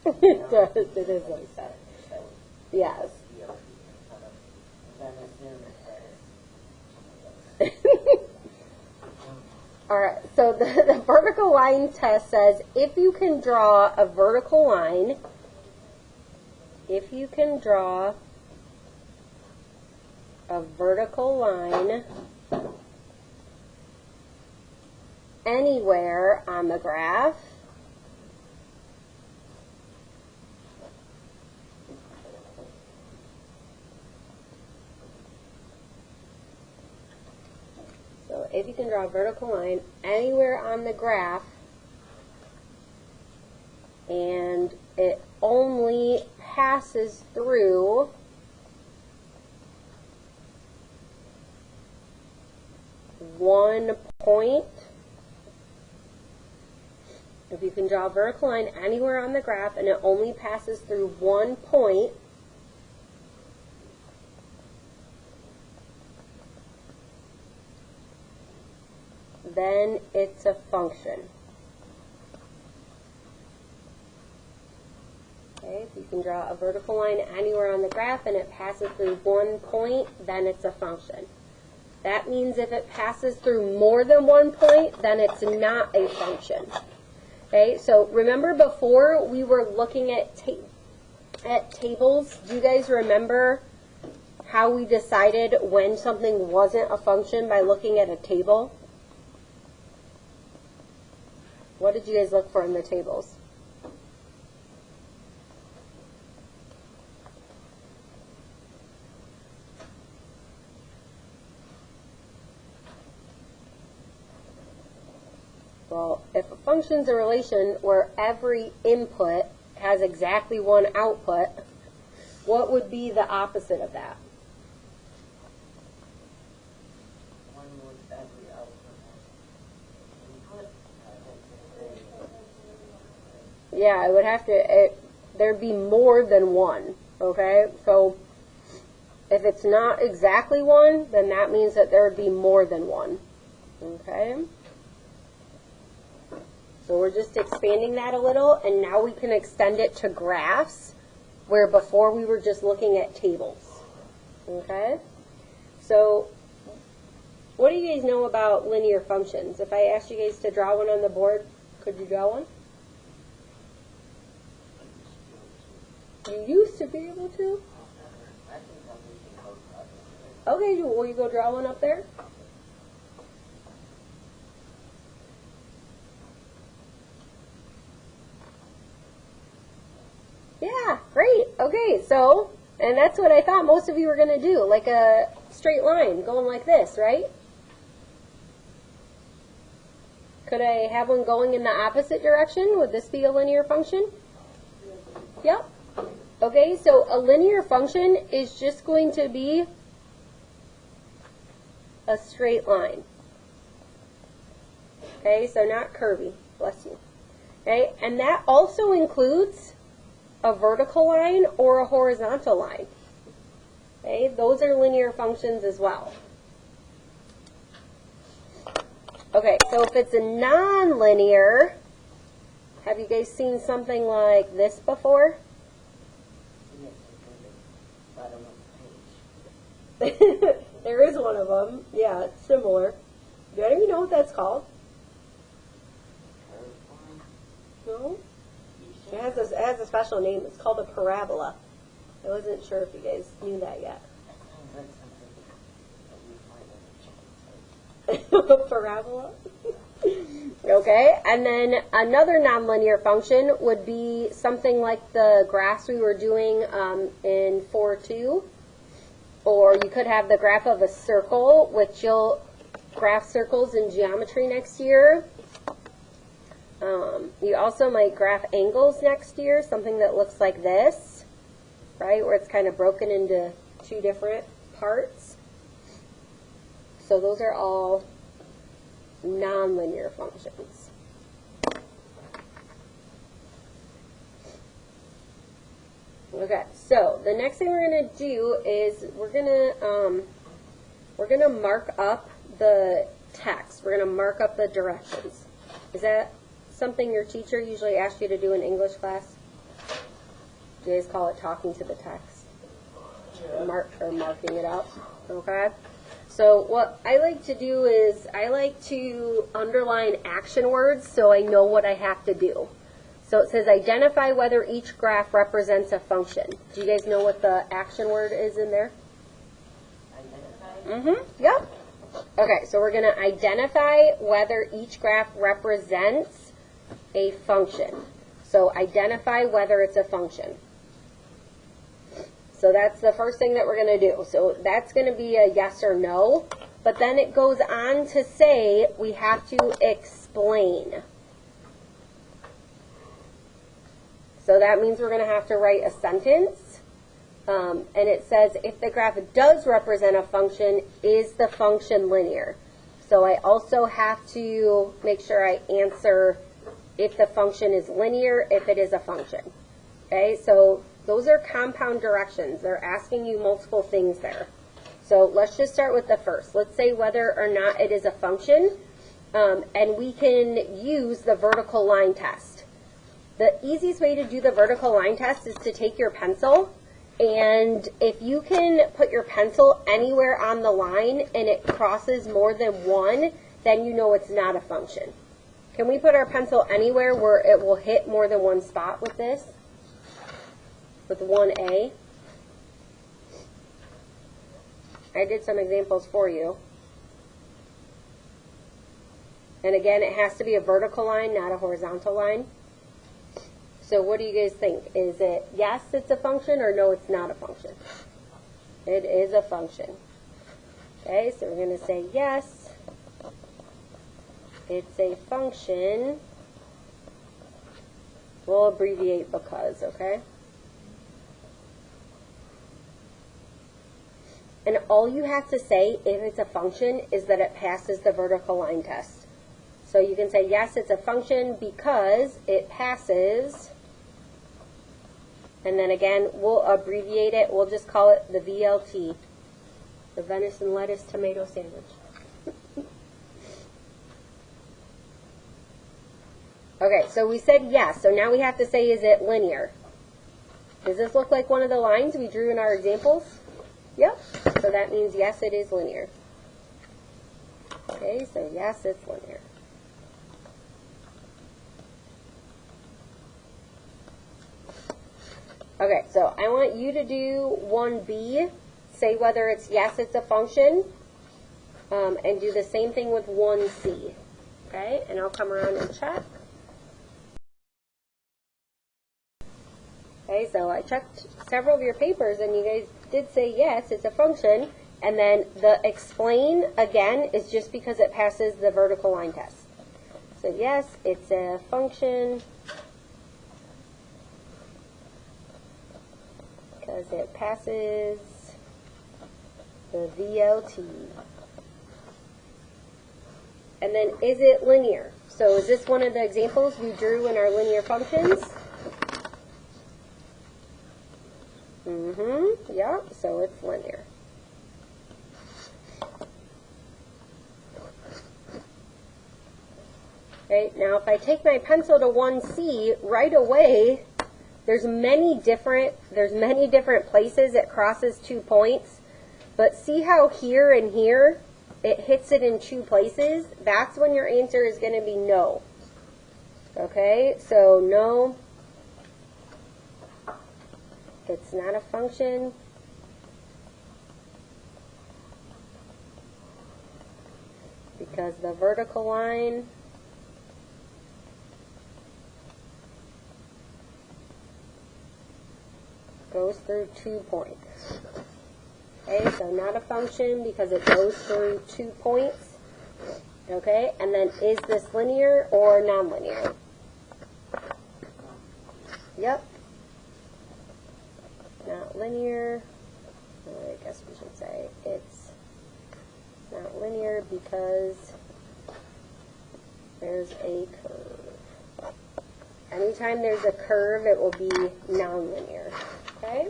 It does. It is like that. Yes. All right. So the vertical line test says if you can draw a vertical line, anywhere on the graph, so if you can draw a vertical line anywhere on the graph and it only passes through one point, if you can draw a vertical line anywhere on the graph and it only passes through one point, then it's a function. Okay, if you can draw a vertical line anywhere on the graph and it passes through one point, then it's a function. That means if it passes through more than one point, then it's not a function. Okay, so remember before we were looking at tables, do you guys remember how we decided when something wasn't a function by looking at a table? What did you guys look for in the tables? Well, if a function's a relation where every input has exactly one output, what would be the opposite of that? One with every output input. Yeah, it would have to, there'd be more than one, okay? So if it's not exactly one, then that means that there would be more than one, okay? So we're just expanding that a little, and now we can extend it to graphs, where before we were just looking at tables. Okay? So what do you guys know about linear functions? If I asked you guys to draw one on the board, could you draw one? You used to be able to? Okay, will you go draw one up there? Yeah, great. Okay, so, and that's what I thought most of you were going to do, like a straight line going like this, right? Could I have one going in the opposite direction? Would this be a linear function? Yep. Okay, so a linear function is just going to be a straight line. Okay, so not curvy. Bless you. Okay, and that also includes a vertical line or a horizontal line. Okay, those are linear functions as well. Okay, so if it's a nonlinear, have you guys seen something like this before? There is one of them. Yeah, it's similar. Do any of you know what that's called? No? It has a special name. It's called a parabola. I wasn't sure if you guys knew that yet. Parabola? Okay, and then another nonlinear function would be something like the graphs we were doing in 4.2. Or you could have the graph of a circle, which you'll graph circles in geometry next year. You also might graph angles next year, something that looks like this, right, where it's kind of broken into two different parts. So those are all nonlinear functions. Okay, so the next thing we're going to do is we're going to mark up the text. We're going to mark up the directions. Is that something your teacher usually asks you to do in English class? Do you guys call it talking to the text? Yeah. Or marking it up, okay? So what I like to do is I like to underline action words so I know what I have to do. So it says identify whether each graph represents a function. Do you guys know what the action word is in there? Identify? Yep. Okay, so we're going to identify whether each graph represents a function. So identify whether it's a function. So that's the first thing that we're going to do. So that's going to be a yes or no. But then it goes on to say we have to explain. So that means we're going to have to write a sentence. And it says if the graph does represent a function, is the function linear? So I also have to make sure I answer if the function is linear, if it is a function. Okay, so those are compound directions. They're asking you multiple things there. So let's just start with the first. Let's say whether or not it is a function, and we can use the vertical line test. The easiest way to do the vertical line test is to take your pencil, and if you can put your pencil anywhere on the line and it crosses more than one, then you know it's not a function. Can we put our pencil anywhere where it will hit more than one spot with this? With 1A? I did some examples for you. And again, it has to be a vertical line, not a horizontal line. So what do you guys think? Is it yes, it's a function, or no, it's not a function? It is a function. Okay, so we're going to say yes, it's a function. We'll abbreviate because, okay? And all you have to say if it's a function is that it passes the vertical line test. So you can say, yes, it's a function because it passes, and then again, we'll abbreviate it. We'll just call it the VLT, the venison lettuce tomato sandwich. Okay, so we said yes. So now we have to say, is it linear? Does this look like one of the lines we drew in our examples? Yep. So that means yes, it is linear. Okay, so yes, it's linear. Okay, so I want you to do 1B, say whether it's yes, it's a function, and do the same thing with 1C. Okay, and I'll come around and check. Okay, so I checked several of your papers, and you guys did say yes, it's a function, and then the explain, again, is just because it passes the vertical line test. So yes, it's a function because it passes the VLT. And then is it linear? So is this one of the examples we drew in our linear functions? Yeah, so it's linear. Okay, now if I take my pencil to 1C, right away, there's many different places it crosses 2 points, but see how here and here, it hits it in 2 places? That's when your answer is going to be no. Okay, so no. It's not a function. Because the vertical line goes through 2 points. Okay, so not a function because it goes through 2 points. Okay, and then is this linear or nonlinear? Yep. Not linear. I guess we should say it's not linear because there's a curve. Anytime there's a curve, it will be nonlinear. Okay?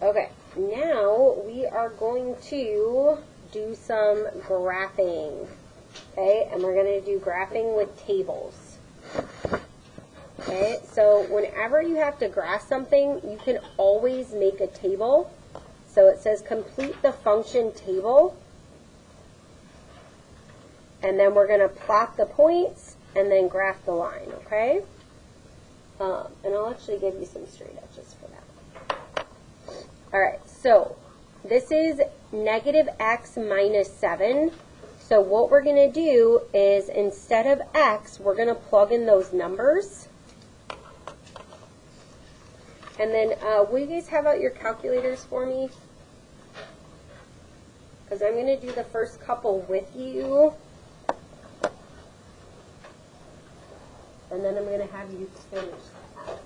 Okay, now we are going to do some graphing. Okay, and we're going to do graphing with tables. Okay, so whenever you have to graph something, you can always make a table. So it says complete the function table. And then we're going to plot the points and then graph the line, okay? And I'll actually give you some straight edges for that. All right, so this is negative x minus 7. So what we're going to do is instead of x, we're going to plug in those numbers. And then will you guys have out your calculators for me? Because I'm going to do the first couple with you. And then I'm going to have you finish that.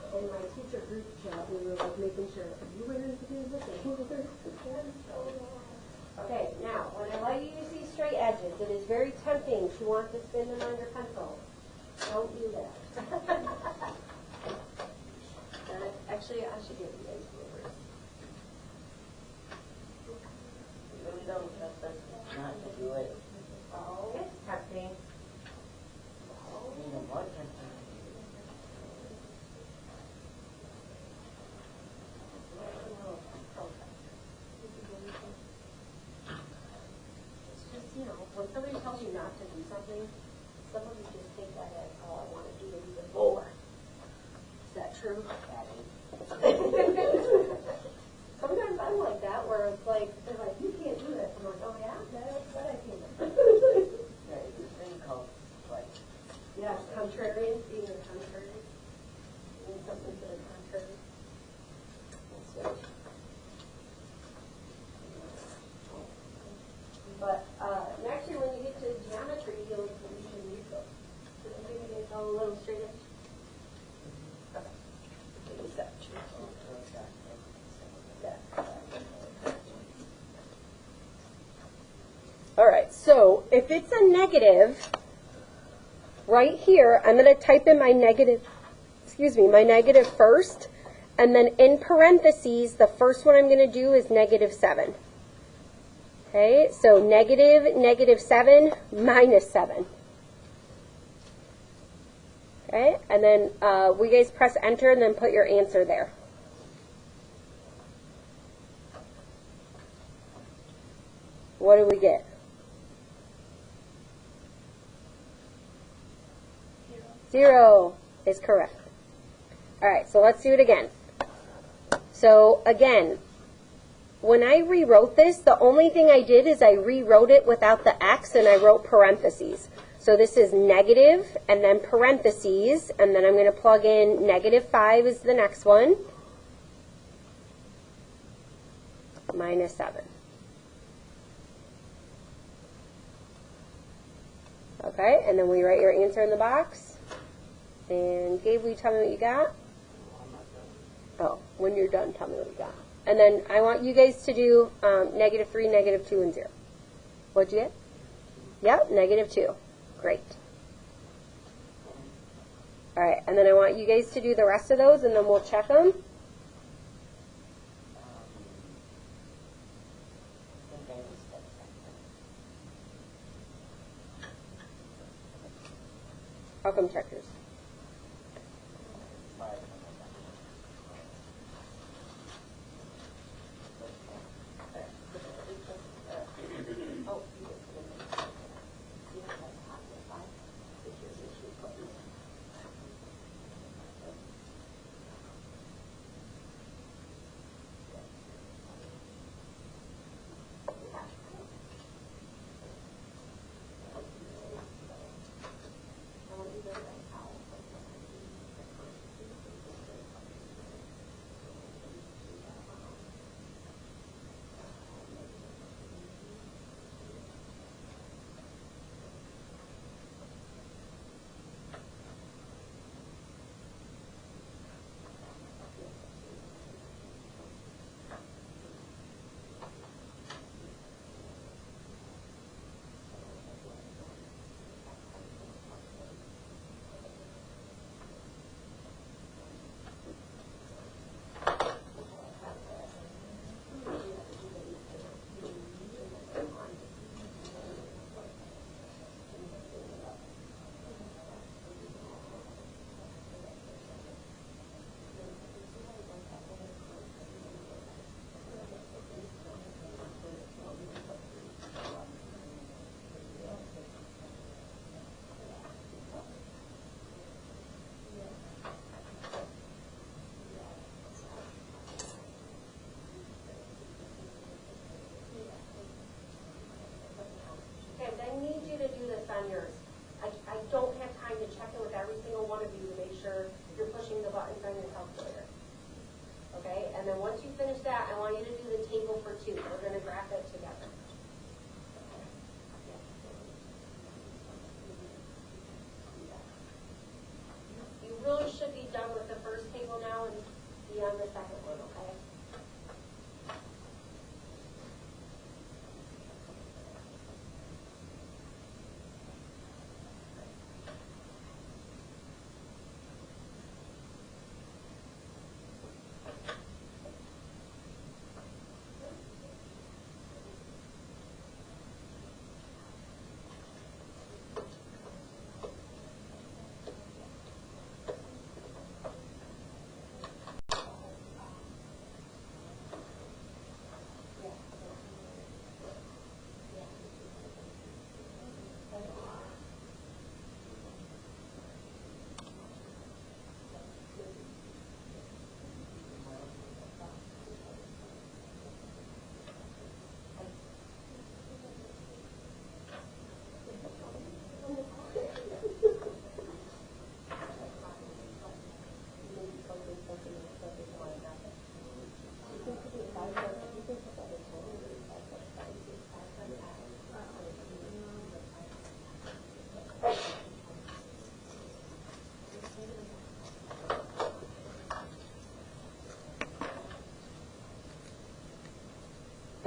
In my teacher group chat, we were like making sure you were going to do this and who was going to do that. Okay, now, when I let you use these straight edges, it is very tempting to want to spin them on your pencil. Don't do that. Actually, I should give you guys rulers. You don't trust us not to do it. Oh, it's tempting. Even more tempting. It's just, you know, when somebody tells you not to do something, some of you just think that as, oh, I want to do it even more. Is that true? Sometimes I'm like that, where it's like, they're like, you can't do this. I'm like, oh yeah? That's what I can. Yeah, it's a thing called, like, Yeah, contrarian, being a contrary. Doing something to the contrary. That's it. But actually, when you get to geometry, you'll use those. So maybe you get a little straight edge. Okay. Use that. All right, so if it's a negative, right here, I'm going to type in my negative, my negative first, and then in parentheses, the first one I'm going to do is negative 7. Okay, so negative 7, minus 7. Okay, and then we guys press enter and then put your answer there. What do we get? 0 is correct. All right, so let's do it again. So again, when I rewrote this, the only thing I did is I rewrote it without the x and I wrote parentheses. So this is negative and then parentheses, and then I'm going to plug in negative 5 is the next one, minus 7. Okay, and then we write your answer in the box. And Gabe, will you tell me what you got? Oh, when you're done, tell me what you got. And then I want you guys to do negative 3, negative 2, and 0. What'd you get? Yep, negative 2. Great. All right, and then I want you guys to do the rest of those, and then we'll check them. How come checkers?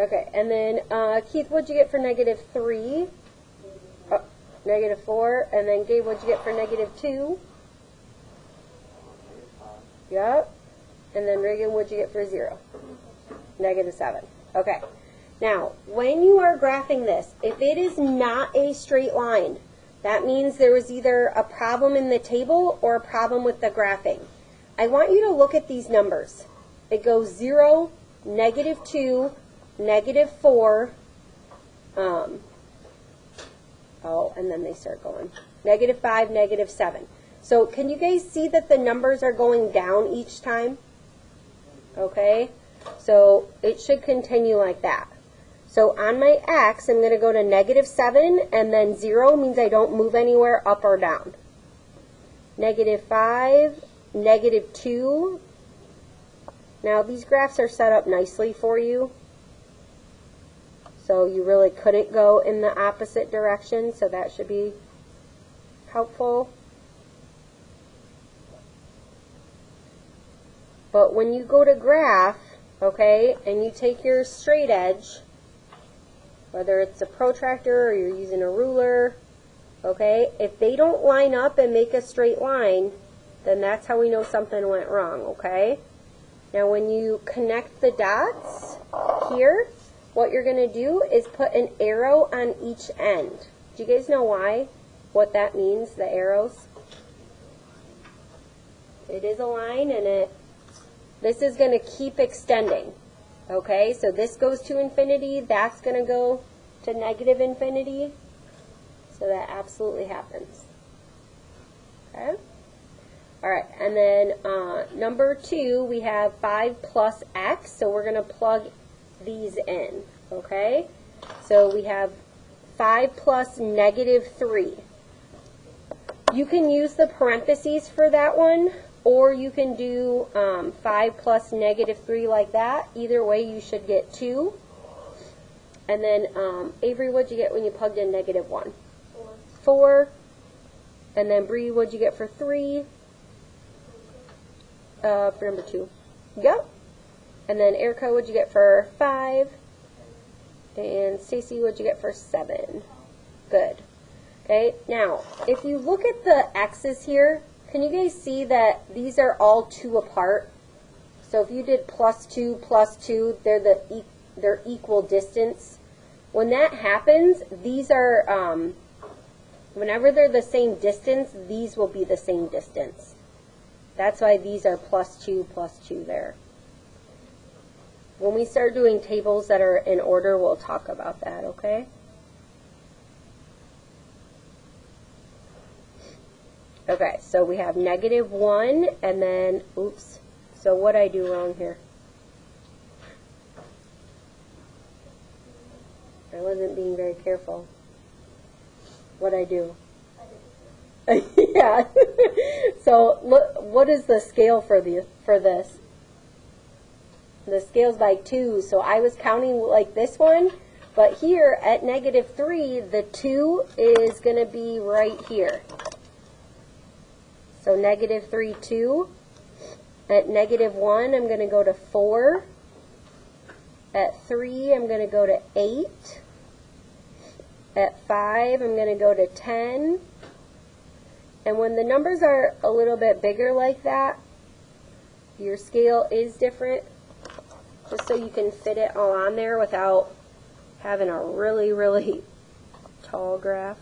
Okay, and then Keith, what'd you get for -3? Oh, -4. And then Gabe, what'd you get for -2? Yep. And then Reagan, what'd you get for 0? -7. Okay. Now, when you are graphing this, if it is not a straight line, that means there was either a problem in the table or a problem with the graphing. I want you to look at these numbers. It goes 0, -2, -4, and then they start going. -5, -7. So can you guys see that the numbers are going down each time? Okay, so it should continue like that. So on my X, I'm going to go to -7, and then 0 means I don't move anywhere up or down. -5, -2. Now these graphs are set up nicely for you, so you really couldn't go in the opposite direction, so that should be helpful. But when you go to graph, okay, and you take your straight edge, whether it's a protractor or you're using a ruler, okay, if they don't line up and make a straight line, then that's how we know something went wrong, okay? Now when you connect the dots here, what you're going to do is put an arrow on each end. Do you guys know why? What that means, the arrows? It is a line, and this is going to keep extending. Okay, so this goes to infinity, that's going to go to -infinity. So that absolutely happens. Okay? All right, and then number 2, we have 5 plus x, so we're going to plug these in. Okay? So we have 5 plus -3. You can use the parentheses for that one, or you can do 5 plus -3 like that. Either way, you should get 2. And then, Avery, what'd you get when you plugged in -1? 4. And then, Bree, what'd you get for 3? For number 2. Yep. And then, Erica, what'd you get for 5? And Stacy, what'd you get for 7? Good. Okay, now, if you look at the x's here, can you guys see that these are all 2 apart? So if you did +2, +2, they're equal distance. When that happens, these are, whenever they're the same distance, these will be the same distance. That's why these are +2, +2 there. When we start doing tables that are in order, we'll talk about that, okay? Okay, so we have -1, and then, oops, so what'd I do wrong here? I wasn't being very careful. What'd I do? Yeah. So look, what is the scale for this? The scale's by 2, so I was counting like this one, but here at -3, the 2 is going to be right here. So -3, 2. At -1, I'm going to go to 4. At 3, I'm going to go to 8. At 5, I'm going to go to 10. And when the numbers are a little bit bigger like that, your scale is different, just so you can fit it all on there without having a really, really tall graph.